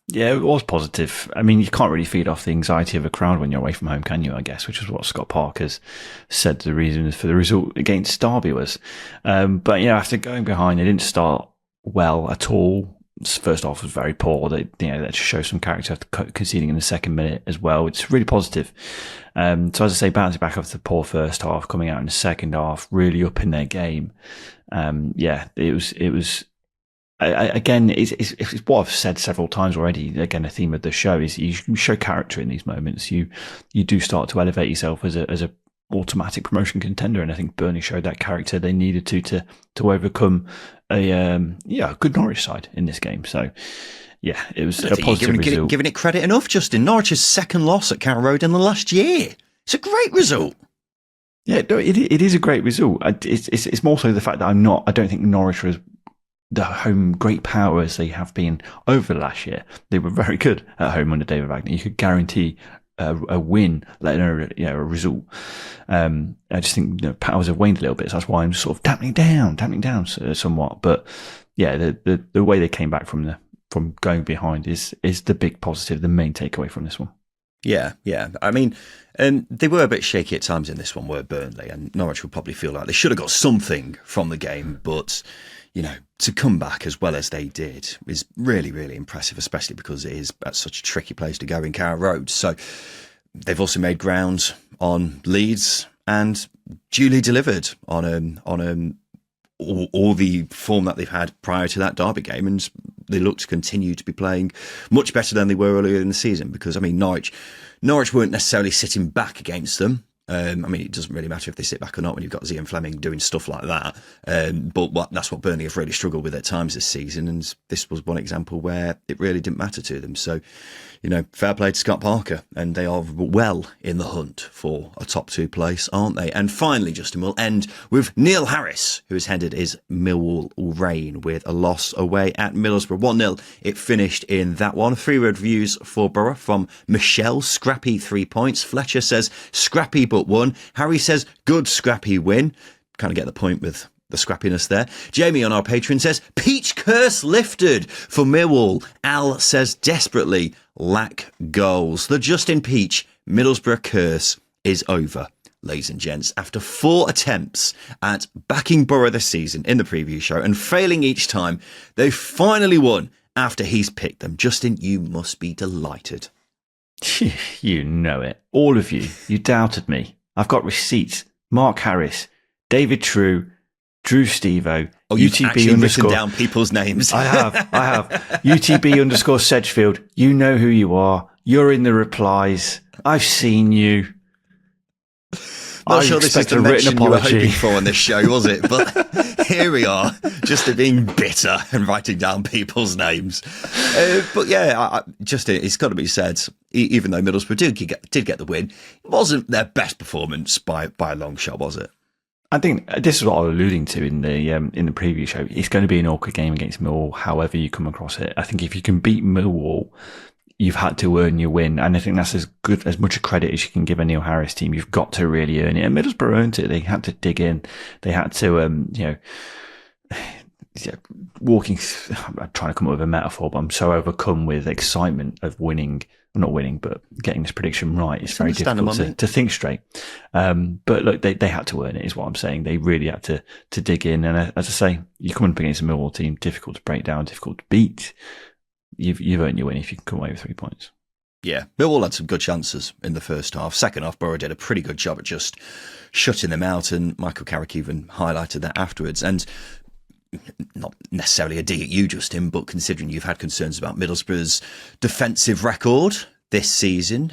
S2: Yeah, it was positive. I mean, you can't really feed off the anxiety of a crowd when you're away from home, can you, I guess, which is what Scott Parker's said the reason for the result against Derby was. But, after going behind, they didn't start well at all. First half was very poor. They had to show some character after conceding in the second minute as well. It's really positive. So as I say, bouncing back after the poor first half, coming out in the second half, really up in their game. It was. Again, it's what I've said several times already. Again, a theme of the show is you show character in these moments. You do start to elevate yourself as a automatic promotion contender, and I think Burnley showed that character they needed to overcome a good Norwich side in this game. So it was a positive result.
S1: Giving it credit enough, Justin. Norwich's second loss at Carrow Road in the last year. It's a great result.
S2: Yeah, no, it is a great result. It's more so the fact that I don't think Norwich was the home great power as they have been over the last year. They were very good at home under David Wagner. You could guarantee a win, let alone a result. I just think powers have waned a little bit, so that's why I'm sort of dampening down somewhat. But the way they came back from going behind is the big positive, the main takeaway from this one.
S1: Yeah. I mean, they were a bit shaky at times in this one, were Burnley, and Norwich would probably feel like they should have got something from the game, but to come back as well as they did is really, really impressive, especially because it is at such a tricky place to go in Carrow Road. So they've also made ground on Leeds and duly delivered on all the form that they've had prior to that Derby game, and they look to continue to be playing much better than they were earlier in the season, because, I mean, Norwich weren't necessarily sitting back against them. I mean, it doesn't really matter if they sit back or not when you've got Zian Fleming doing stuff like that. But that's what Burnley have really struggled with at times this season. And this was one example where it really didn't matter to them. So, fair play to Scott Parker. And they are well in the hunt for a top 2 place, aren't they? And finally, Justin, we'll end with Neil Harris, who has headed his Millwall reign with a loss away at Middlesbrough. 1-0 it finished in that one. 3 reviews for Borough from Michelle. Scrappy 3 points. Fletcher says scrappy but won. Harry says good scrappy win. Kind of get the point with the scrappiness there. Jamie on our Patreon says Peach curse lifted for Millwall. Al says desperately lack goals. The Justin Peach Middlesbrough curse is over, ladies and gents. After 4 attempts at backing Borough this season in the preview show and failing each time, they finally won after he's picked them. Justin, you must be delighted.
S2: You know it. All of you. You doubted me. I've got receipts. Mark Harris, David True, Drew Stevo.
S1: Oh, you've actually written down people's names.
S2: I have. UTB Sedgefield. You know who you are. You're in the replies. I've seen you.
S1: Not sure this is the mention you were hoping for on this show, was it? But here we are, just being bitter and writing down people's names. But yeah, just it's got to be said, even though Middlesbrough did get the win, it wasn't their best performance by a long shot, was it?
S2: I think this is what I was alluding to in the preview show. It's going to be an awkward game against Millwall, however you come across it. I think if you can beat Millwall, you've had to earn your win. And I think that's as much a credit as you can give a Neil Harris team. You've got to really earn it. And Middlesbrough earned it. They had to dig in. They had to, I'm trying to come up with a metaphor, but I'm so overcome with excitement of winning. Not winning, but getting this prediction right. It's very difficult to think straight. But look, they had to earn it, is what I'm saying. They really had to dig in. And as I say, you come up against a Millwall team, difficult to break down, difficult to beat. You've earned your win if you can come away with 3 points.
S1: Yeah, Millwall had some good chances in the first half. Second half, Borough did a pretty good job at just shutting them out, and Michael Carrick even highlighted that afterwards. And not necessarily a dig at you, Justin, but considering you've had concerns about Middlesbrough's defensive record this season,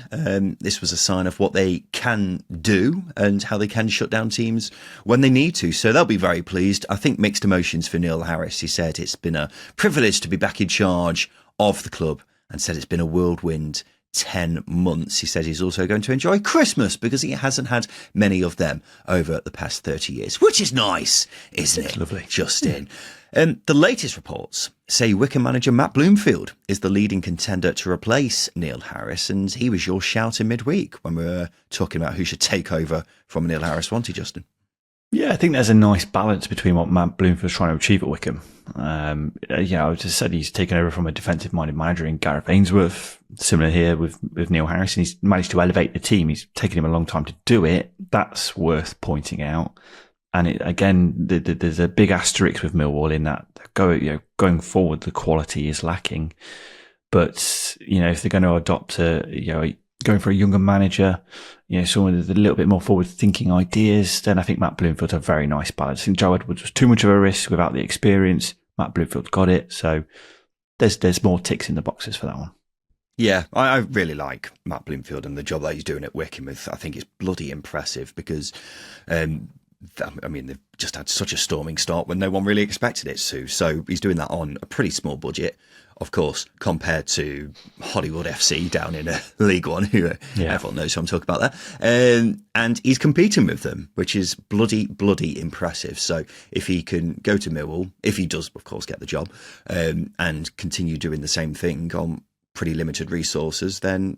S1: this was a sign of what they can do and how they can shut down teams when they need to. So they'll be very pleased. I think mixed emotions for Neil Harris. He said it's been a privilege to be back in charge of the club, and said it's been a whirlwind 10 months. He said he's also going to enjoy Christmas because he hasn't had many of them over the past 30 years, which is nice, isn't it?
S2: Lovely.
S1: Justin. The latest reports say Wycombe manager Matt Bloomfield is the leading contender to replace Neil Harris, and he was your shout in midweek when we were talking about who should take over from Neil Harris, wasn't he, Justin?
S2: Yeah, I think there's a nice balance between what Matt Bloomfield's trying to achieve at Wycombe. I just said he's taken over from a defensive-minded manager in Gareth Ainsworth. Similar here with Neil Harris, and he's managed to elevate the team. He's taken him a long time to do it. That's worth pointing out. And there's a big asterisk with Millwall in that going forward, the quality is lacking. But if they're going to adopt going for a younger manager, someone with a little bit more forward-thinking ideas, then I think Matt Bloomfield's a very nice balance. I think Joe Edwards was too much of a risk without the experience. Matt Bloomfield got it, so there's more ticks in the boxes for that one.
S1: Yeah, I really like Matt Bloomfield and the job that he's doing at Wycombe. I think it's bloody impressive because, they've just had such a storming start when no one really expected it to. So he's doing that on a pretty small budget, of course, compared to Hollywood FC down in League One, who everyone knows who I'm talking about there. And he's competing with them, which is bloody impressive. So if he can go to Millwall, if he does, of course, get the job, and continue doing the same thing on pretty limited resources, then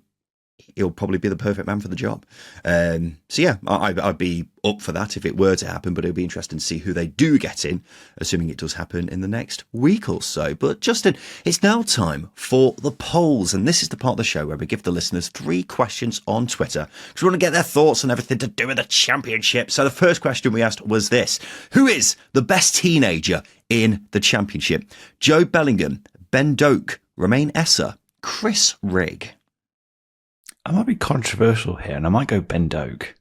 S1: he'll probably be the perfect man for the job. I'd be up for that if it were to happen, but it'll be interesting to see who they do get in, assuming it does happen in the next week or so. But Justin, it's now time for the polls, and this is the part of the show where we give the listeners 3 questions on Twitter because we want to get their thoughts on everything to do with the Championship. So the first question we asked was this: who is the best teenager in the Championship? Joe Bellingham, Ben Doak, Romain Essa, Chris Rigg.
S2: I might be controversial here, and I might go Ben Doak.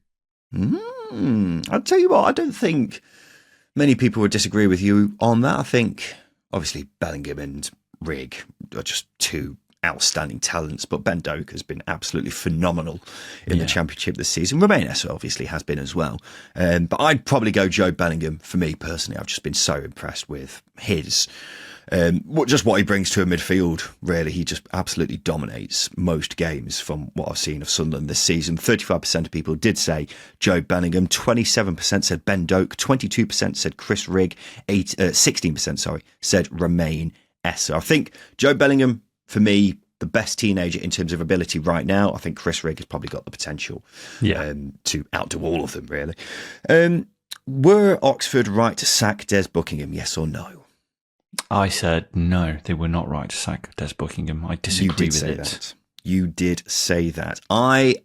S1: I'll tell you what, I don't think many people would disagree with you on that. I think, obviously, Bellingham and Rigg are just 2 outstanding talents, but Ben Doak has been absolutely phenomenal in the Championship this season. Romain Essa obviously has been as well. But I'd probably go Joe Bellingham for me personally. I've just been so impressed with his... what he brings to a midfield, really. He just absolutely dominates most games from what I've seen of Sunderland this season. 35% of people did say Joe Bellingham, 27% said Ben Doak, 22% said Chris Rigg, 16% said Romain Essa. I think Joe Bellingham, for me, the best teenager in terms of ability right now. I think Chris Rigg has probably got the potential to outdo all of them, really. Were Oxford right to sack Des Buckingham, yes or no?
S2: I said no, they were not right to sack Des Buckingham. I disagree with it.
S1: You did say that. I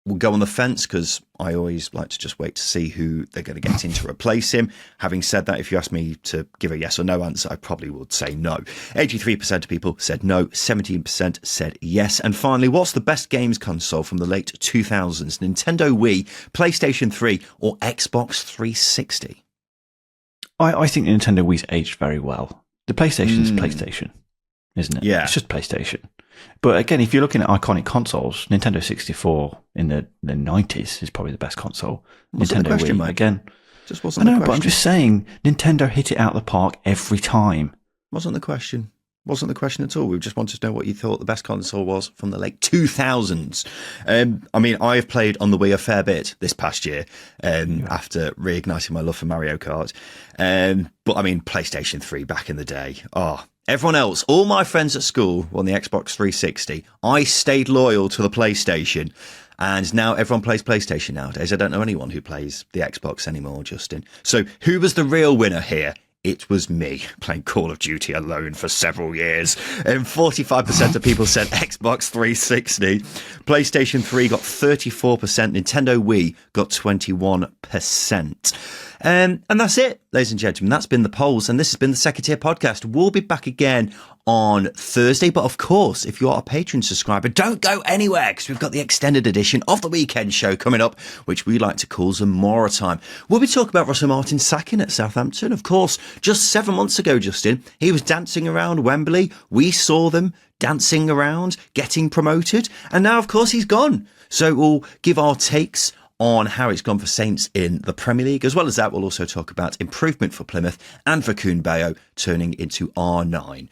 S1: will go on the fence because I always like to just wait to see who they're going to get in to replace him. Having said that, if you ask me to give a yes or no answer, I probably would say no. 83% of people said no, 17% said yes. And finally, what's the best games console from the late 2000s? Nintendo Wii, PlayStation 3 or Xbox 360?
S2: I think Nintendo Wii's aged very well. The PlayStation's PlayStation, isn't it?
S1: Yeah.
S2: It's just PlayStation. But again, if you're looking at iconic consoles, Nintendo 64 in the 90s is probably the best console.
S1: Wasn't
S2: Nintendo
S1: the question,
S2: Wii,
S1: mate.
S2: again.
S1: Just wasn't the question.
S2: But I'm just saying, Nintendo hit it out of the park every time.
S1: Wasn't the question. Wasn't the question at all. We just wanted to know what you thought the best console was from the late 2000s. I mean, I've played on the Wii a fair bit this past year after reigniting my love for Mario Kart. But I mean, PlayStation 3 back in the day. Everyone else, all my friends at school were on the Xbox 360. I stayed loyal to the PlayStation. And now everyone plays PlayStation nowadays. I don't know anyone who plays the Xbox anymore, Justin. So who was the real winner here? It was me playing Call of Duty alone for several years. And 45% of people said Xbox 360. PlayStation 3 got 34%. Nintendo Wii got 21%. And that's it, ladies and gentlemen. That's been the polls. And this has been the Second-Tier Podcast. We'll be back again on Thursday. But of course, if you're a Patreon subscriber, don't go anywhere because we've got the extended edition of the weekend show coming up, which we like to call Zamora Time. We'll be talking about Russell Martin's sacking at Southampton. Of course, just 7 months ago, Justin, he was dancing around Wembley. We saw them dancing around, getting promoted. And now, of course, he's gone. So we'll give our takes on how it's gone for Saints in the Premier League. As well as that, we'll also talk about improvement for Plymouth and for Kuhn Bayo turning into R9.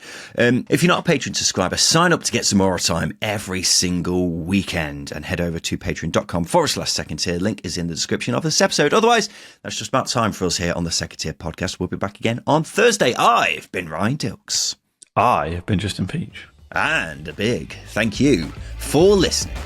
S1: If you're not a Patreon subscriber, sign up to get some more time every single weekend and head over to patreon.com/second tier. Link is in the description of this episode. Otherwise, that's just about time for us here on the Second Tier Podcast. We'll be back again on Thursday. I've been Ryan Dilks.
S2: I have been Justin Peach.
S1: And a big thank you for listening.